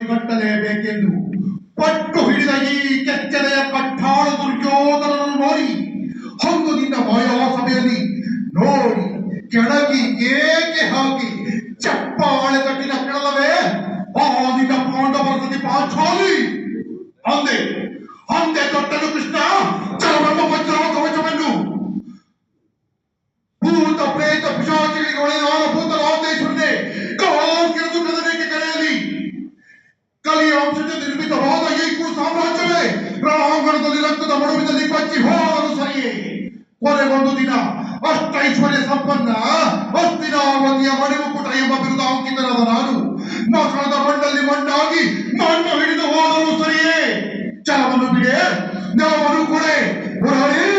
ಕಟ್ಟಲೇಬೇಕೆಂದು ಪಟ್ಟು ಹಿಡಿದ ಈ ಕೆಚ್ಚಲೆಯ ಕಟ್ಟಾಳ ದುರ್ಯೋಧನನ್ನು ನೋಡಿ ಹೊಂಗುದಿಂದ ಮಾಯವ ಸಭೆಯಲ್ಲಿ ನೋಡಿ ಕೆಳಗಿ ಏಕೆ ಹಾಕಿ ಚಪ್ಪಾಳೆ ತಟ್ಟಿನ ಕೆಳಲವೇ ಆದಿನ ಪಾಂಡವರ ಸತಿ ಪಾಂಚಾಲಿ ಅಂದೆ ಅಂದೆ ತೊಟ್ಟನು ಕೃಷ್ಣ ಚಲವನ್ನು ವಜ್ರವ ಕವಚವನ್ನು ಭೂತ ಪ್ರೇತ ಪಿಶಾಚಿಗಳಿಗೆ ಒಳೆಯಾದ ಭೂತ ರಾಮೇಶ್ವರನೇ ಕಾಕಿರದು ಕದನೇಕೆ ಕರೆಯಲಿ ಕಲಿಯ ಅಂಶದ ನಿರ್ಮಿತವಾದ ಈ ಸಾಮ್ರಾಜ್ಯವೇ ರಾಂಗಣದಲ್ಲಿ ರಕ್ತದ ಮಡುವಿನಲ್ಲಿ ಕಚ್ಚಿ ಹೋಗಲು ಸರಿಯೇ ಕೊನೆಗೊಂದು ದಿನ ಅಷ್ಟೈಶ್ವರ್ಯ ಸಂಪನ್ನ ಹಸ್ತಿನಾವತಿಯ ಮಣಿಮುಕುಟ ಎಂಬ ಬಿರುದಾಂಕಿತನಾದ ನಾನು ಮಕಣದ ಮಣ್ಣಲ್ಲಿ ಮಣ್ಣಾಗಿ ಮಣ್ಣು ಹಿಡಿದು ಹೋಗಲು ಸರಿಯೇ ಛಲವನ್ನು ಬಿಡೆ ನಾವನ್ನು ಕೊಡೆ ಮುರಹರಿ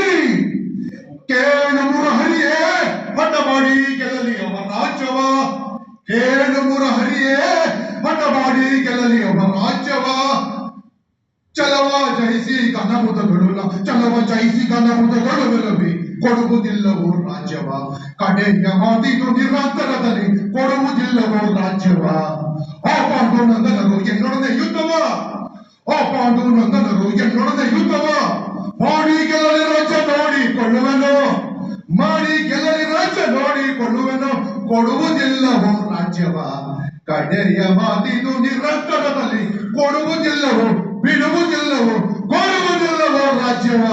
ಕೇಳು ಮುರಹರಿಯೇ ಹಠ ಮಾಡಿ ಗೆಲ್ಲಲಿ ಅವರ ರಾಜ್ಯವ ಕೇಳು ಮುರಹರಿಯೇ ಹಠ ಮಾಡಿ ಗೆಲ್ಲಲಿ ಅವರ ರಾಜ್ಯವ ಚಲವ ಜಯಿಸಿ ಕನ್ನಮುತಗೊಳ್ಳುವ ಚಲವ ಜಯಿಸಿ ಕನ್ನಮುತಗೊಳ್ಳುವಲ್ಲವೇ ಕೊಡುವುದಿಲ್ಲವೋ ರಾಜ್ಯವ ಕಡೆಯ ಮಾತಿದು ನಿರಂತರದಲ್ಲಿ ಕೊಡುವುದಿಲ್ಲವೋ ರಾಜ್ಯವ ಆ ಪಾಂಡು ನಂದನರು ಎನ್ನೊಡನೆ ಯುದ್ಧವ ಆ ಪಾಂಡು ನಂದನರು ಎನ್ನೊಡನೆ ಯುದ್ಧವ ಮಾಡಿ ಗೆಲ್ಲಲಿ ರಾಜ್ಯ ನೋಡಿಕೊಳ್ಳುವೆನು ಮಾಡಿ ಗೆಲ್ಲಲಿ ರಾಜ್ಯ ನೋಡಿಕೊಳ್ಳುವೆನು ಕೊಡುವುದಿಲ್ಲವೋ ರಾಜ್ಯವ ಕಡೆಯ ಮಾತಿದು ನಿರಂತರದಲ್ಲಿ ಕೊಡುವುದಿಲ್ಲವೋ ಬಿಡುವುದಿಲ್ಲವೋ ಕೊಡುವುದಿಲ್ಲವೋ ರಾಜ್ಯವ